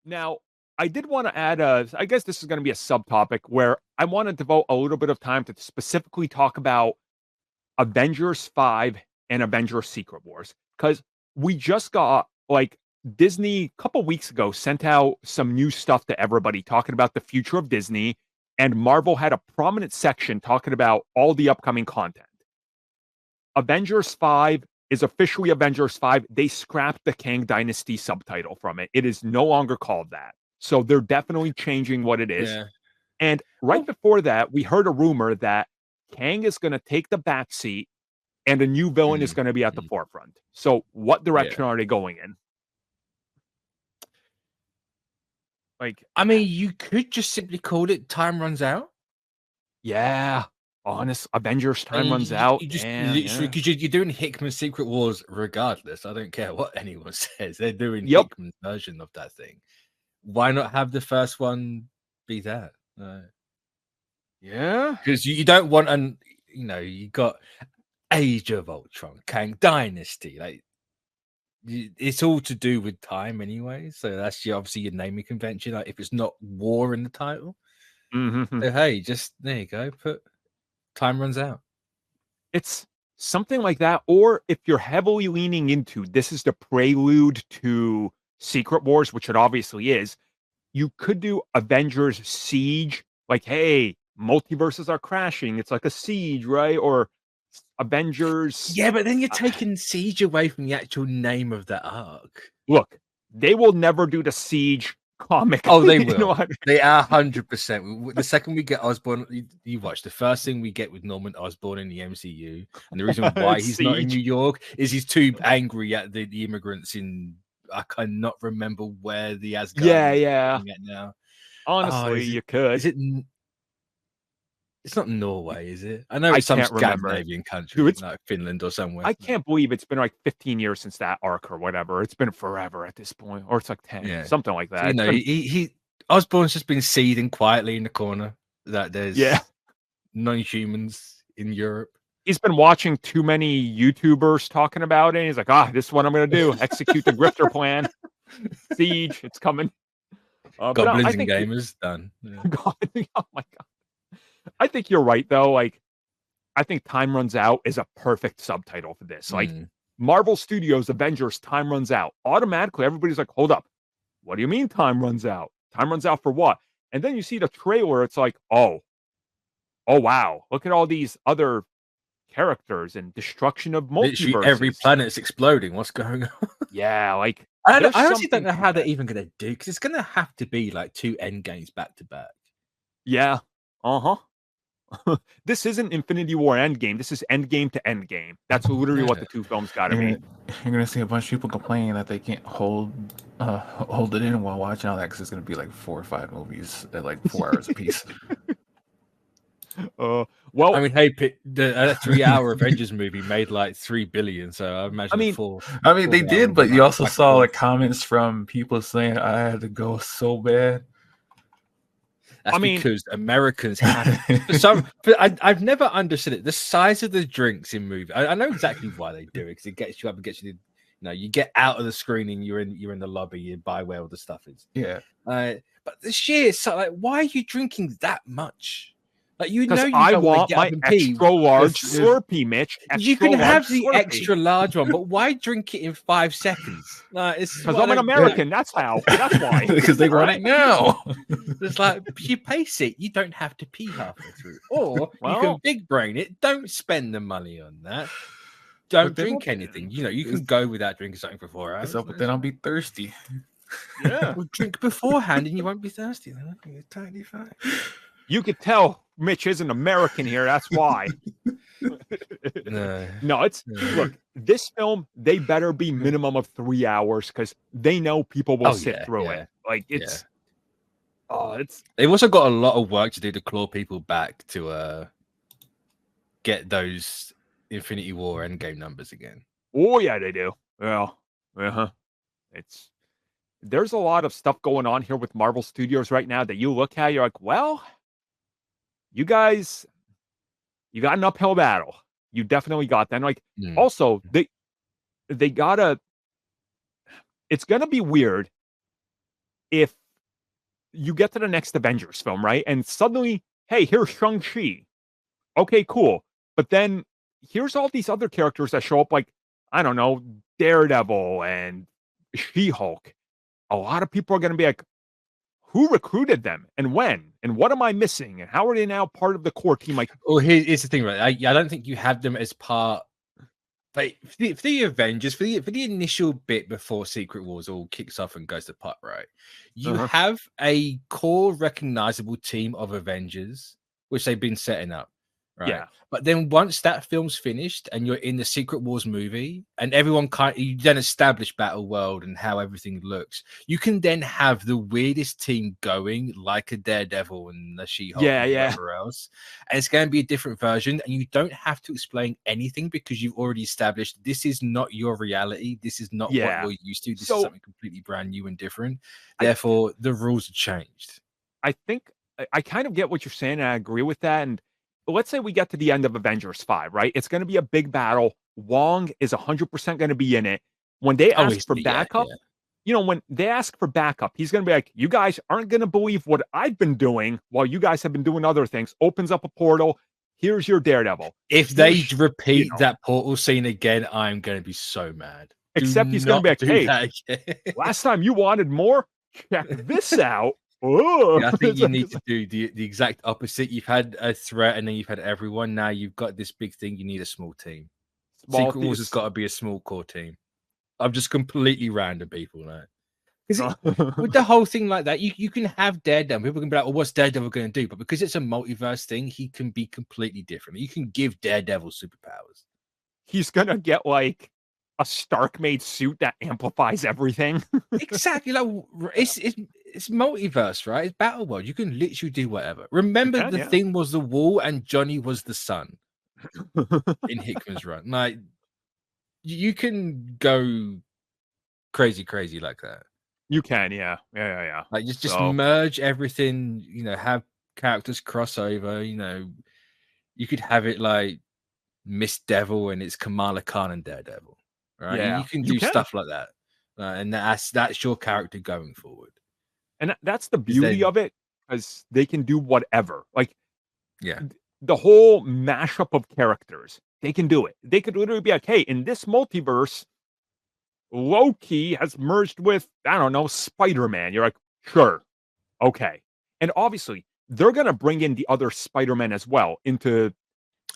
Now, I did want to add I guess this is going to be a subtopic where I want to devote a little bit of time to specifically talk about Avengers 5 and Avengers Secret Wars. Because we just got, like, Disney a couple weeks ago sent out some new stuff to everybody talking about the future of Disney, and Marvel had a prominent section talking about all the upcoming content. Avengers 5 is officially Avengers 5. They scrapped the Kang Dynasty subtitle from it. It is no longer called that. So they're definitely changing what it is. Yeah. And right before that, we heard a rumor that Kang is going to take the back seat and a new villain is going to be at the forefront. So what direction are they going in? Like, I mean, you could just simply call it Time Runs Out. Yeah. Honest, Avengers Time Runs Out. You just literally, because you're doing Hickman's Secret Wars regardless. I don't care what anyone says. They're doing Hickman's version of that thing. Why not have the first one be that? Yeah. Because you don't want you got Age of Ultron, Kang Dynasty. Like, it's all to do with time anyway. So that's obviously your naming convention. Like, if it's not war in the title, so, hey, just there you go. Put Time Runs Out. It's something like that. Or if you're heavily leaning into this is the prelude to Secret Wars, which it obviously is, you could do Avengers Siege. Like, hey, multiverses are crashing. It's like a siege, right? Or Avengers. Yeah, but then you're taking Siege away from the actual name of that arc. Look, they will never do the Siege comic. Oh, they will. They are 100%. The second we get Osborn, you watch the first thing we get with Norman Osborn in the MCU, and the reason why he's not in New York is he's too angry at the immigrants in. I cannot remember where the Asgard. Yeah. At now, honestly, you could. Is it? It's not Norway, is it? I know it's some Scandinavian country, dude, like Finland or somewhere. I can't believe it's been like 15 years since that arc or whatever. It's been forever at this point, or it's like 10, something like that. So, he Osborn's just been seething quietly in the corner that there's non-humans in Europe. He's been watching too many YouTubers talking about it. He's like, this is what I'm going to do. Execute the grifter plan. Siege, it's coming. Goblins and gamers, done. Yeah. Oh my God. I think you're right, though. Like, I think Time Runs Out is a perfect subtitle for this. Like, Marvel Studios Avengers Time Runs Out. Automatically, everybody's like, hold up. What do you mean Time Runs Out? Time runs out for what? And then you see the trailer. It's like, oh, wow. Look at all these other characters and destruction of multiverses. Every planet's exploding. What's going on? Yeah, like, I honestly don't know how they're even going to do, because it's going to have to be like 2 Endgames back to back. Yeah. This isn't Infinity War Endgame. This is Endgame to Endgame. That's literally what the 2 films got to be. You're gonna see a bunch of people complaining that they can't hold it in while watching all that, because it's gonna be like 4 or 5 movies at like 4 hours apiece. Well, I mean, hey, the 3-hour Avengers movie made like $3 billion, so I imagine 4. I mean, they did, but you also saw like comments from people saying I had to go so bad. That's because Americans have I've never understood it. The size of the drinks in movies. I know exactly why they do it, because it gets you up and gets you. You get out of the screening. You're in the lobby. You buy where all the stuff is. Yeah. But the sheer why are you drinking that much? Like, I want my extra large Slurpee, Mitch. You can have the extra large one, but why drink it in 5 seconds? Because I'm an American. That's how. That's why. Because they want it now. It's like, you pace it. You don't have to pee halfway through, or you can big brain it. Don't spend the money on that. Don't drink anything. You can go without drinking something for 4 hours. But then I'll be thirsty. Yeah. Well, drink beforehand, and you won't be thirsty. You're totally fine. You could tell Mitch isn't American here. That's why. No, look, this film, they better be minimum of 3 hours, because they know people will sit through it. Like, it's. They've also got a lot of work to do to claw people back to get those Infinity War Endgame numbers again. Oh yeah, they do. Well, there's a lot of stuff going on here with Marvel Studios right now that you look at, you're like, well, you guys, you got an uphill battle. You definitely got that. Like, also, they gotta. It's gonna be weird if you get to the next Avengers film, right? And suddenly, hey, here's Shang-Chi. Okay, cool. But then here's all these other characters that show up, like, I don't know, Daredevil and She-Hulk. A lot of people are going to be like, who recruited them and when? And what am I missing? And how are they now part of the core team? Like, Well, here's the thing, right? I don't think you have them as part. Like for the Avengers, for the initial bit before Secret Wars all kicks off and goes to pot, right? You have a core recognizable team of Avengers, which they've been setting up, right? Yeah. But then once that film's finished and you're in the Secret Wars movie, and everyone you then establish Battle World and how everything looks, you can then have the weirdest team going, like a Daredevil and a She-Hulk and whatever else. And it's going to be a different version, and you don't have to explain anything because you've already established this is not your reality. This is not what you're used to. This is something completely brand new and different. Therefore, the rules have changed. I think I kind of get what you're saying, and I agree with that. And let's say we get to the end of Avengers 5, right? It's going to be a big battle. Wong is 100% going to be in it. When they ask for backup, you know, when they ask for backup, he's going to be like, you guys aren't going to believe what I've been doing while you guys have been doing other things. Opens up a portal. Here's your Daredevil. If they repeat that portal scene again, I'm going to be so mad. Except he's going to be like, hey, last time you wanted more, check this out. Oh, I think you need to do the exact opposite. You've had a threat and then you've had everyone. Now you've got this big thing. You need a small team. Secret Wars has got to be a small core team. I'm just completely random people now. With the whole thing like that, you can have Daredevil. People can be like, well, what's Daredevil going to do? But because it's a multiverse thing, he can be completely different. You can give Daredevil superpowers. He's going to get like a Stark-made suit that amplifies everything. Exactly. Like it's multiverse, right? It's Battle World. You can literally do whatever. Remember, the thing was the wall and Johnny was the sun in Hickman's run. Like, you can go crazy like that. You can, yeah. Like, just merge everything, you know, have characters cross over, you know. You could have it like Miss Devil and it's Kamala Khan and Daredevil, right? Yeah, you can do stuff like that. And that's your character going forward. And that's the beauty of it, because they can do whatever. Like, the whole mashup of characters, they can do it. They could literally be like, hey, in this multiverse, Loki has merged with, I don't know, Spider-Man. You're like, sure. Okay. And obviously, they're going to bring in the other Spider-Man as well into...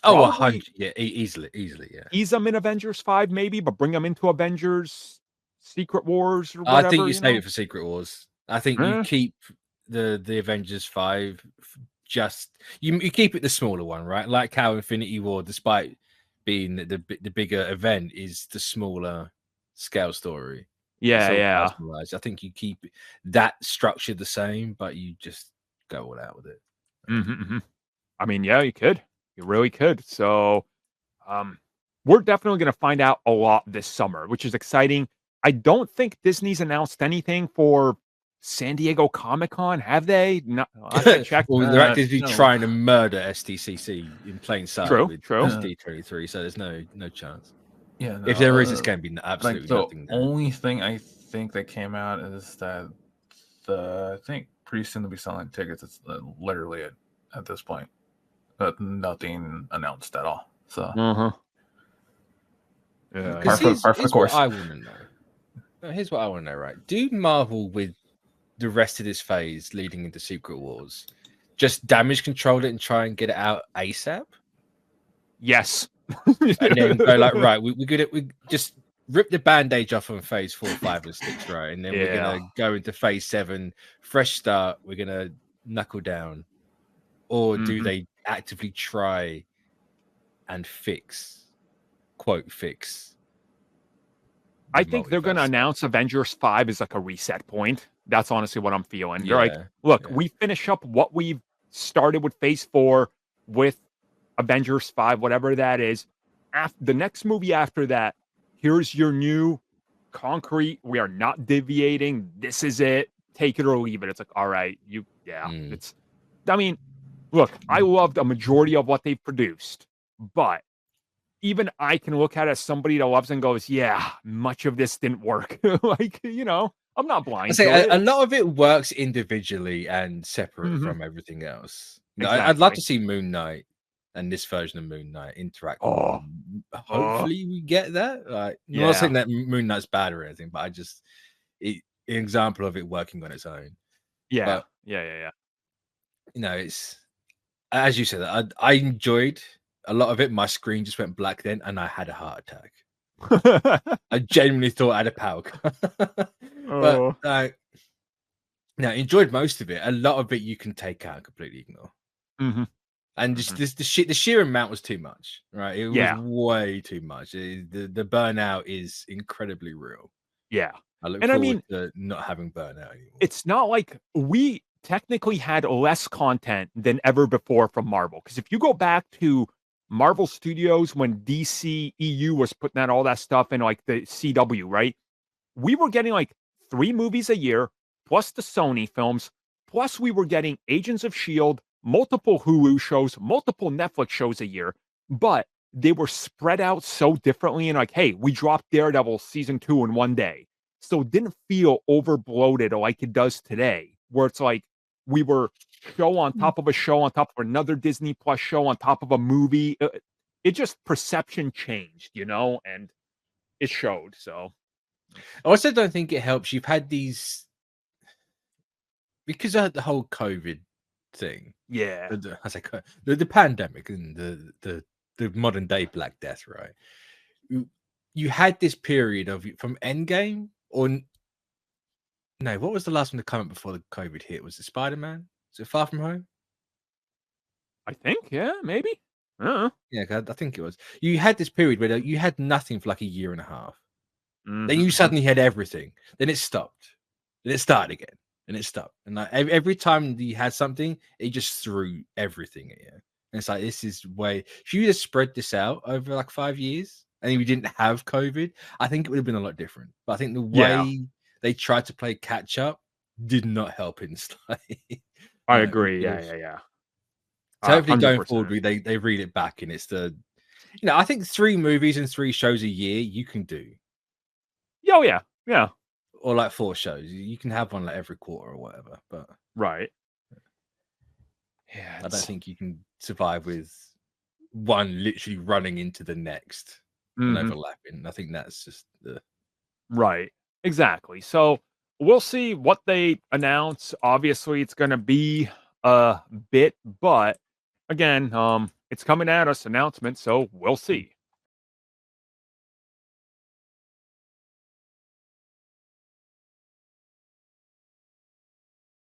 Oh, 100. Yeah, easily, yeah. Ease them in Avengers 5, maybe, but bring them into Avengers Secret Wars or whatever. I think you save it for Secret Wars. I think you keep the Avengers 5, just you keep it the smaller one, right? Like how Infinity War, despite being the bigger event, is the smaller scale story. Yeah. I think you keep that structure the same, but you just go all out with it. I mean, yeah, you could. You really could. So we're definitely going to find out a lot this summer, which is exciting. I don't think Disney's announced anything for San Diego Comic-Con, have they? No, I have to check. Well, they're actively trying to murder SDCC in plain sight with D23, so there's no chance. Yeah, if there is, it's going to be absolutely nothing. The only thing I think that came out is that I think pretty soon they'll be selling tickets. It's literally at this point, but nothing announced at all. So, here's what I want to know. Here's what I want to know. Right? Do Marvel with the rest of this phase leading into Secret Wars just damage control it and try and get it out ASAP? Yes. And then go like, right, we just rip the bandage off on phase 4, 5, and 6, right? And then we're gonna go into phase 7, fresh start, we're gonna knuckle down. Or do they actively try and quote fix? I think they're gonna announce Avengers 5 is like a reset point. That's honestly what I'm feeling. They're like, look, we finish up what we've started with phase 4 with Avengers 5, whatever that is. The next movie after that, here's your new concrete. We are not deviating. This is it. Take it or leave it. It's like, all right, it's. I mean, look, I loved a majority of what they've produced, but even I can look at it as somebody that loves and goes, yeah, much of this didn't work. Like, you know, I'm not I blind say to a it. lot of it works individually and separate Mhm. from everything else. No, I'd love to see Moon Knight and this version of Moon Knight interact more. Oh, Hopefully, we get that. Like, I'm not yeah, saying that Moon Knight's bad or anything, but I just an example of it working on its own. yeah, But yeah. it's as you said. I enjoyed a lot of it. My screen just went black then, and I had a heart attack. I genuinely thought I had a power cut. But Oh, now enjoyed most of it. A lot of it you can take out and completely ignore. mhm, And just the sheer amount was too much, right? It was yeah, way too much. The burnout is incredibly real. yeah. I look And I forward mean, to not having burnout anymore. it's not like we technically had less content than ever before from Marvel. Because if you go back to Marvel Studios when DCEU was putting out all that stuff and like the CW, right? We were getting like 3 movies a year, plus the Sony films, plus we were getting Agents of S.H.I.E.L.D., multiple Hulu shows, multiple Netflix shows a year, but they were spread out so differently and like, hey, we dropped Daredevil season 2 in one day. So it didn't feel over bloated like it does today, where it's like we were show on top of a show on top of another Disney Plus show on top of a movie. It just perception changed, and it showed. So I also don't think it helps. You've had these because of the whole COVID thing. yeah. I say the pandemic and the modern day Black Death, right? You had this period of from Endgame or no, what was the last one to come up before the COVID hit? Was it Spider-Man? Was it Far From Home? I think, yeah, maybe. Uh-huh. Yeah, I think it was. You had this period where you had nothing for like a year and a half. Then you Mhm. suddenly had everything. Then it stopped. Then it started again. And it stopped. And like every time you had something, it just threw everything at you. And it's like this is way. If you just spread this out over like 5 years and we didn't have COVID, I think it would have been a lot different. But I think the Yeah, way they tried to play catch up did not help in Slay. I agree. Instead Yeah, of yeah, yeah. so hopefully going 100%. forward, they reel it back and it's I think 3 movies and 3 shows a year you can do. Oh, yeah. Yeah. Or like 4 shows. You can have one like every quarter or whatever. But Right. Yeah, I don't think you can survive with one literally running into the next and Mhm. overlapping. I think that's just the Right. Exactly. So, we'll see what they announce. Obviously, it's gonna be a bit, but again, it's coming at us announcement, so we'll see.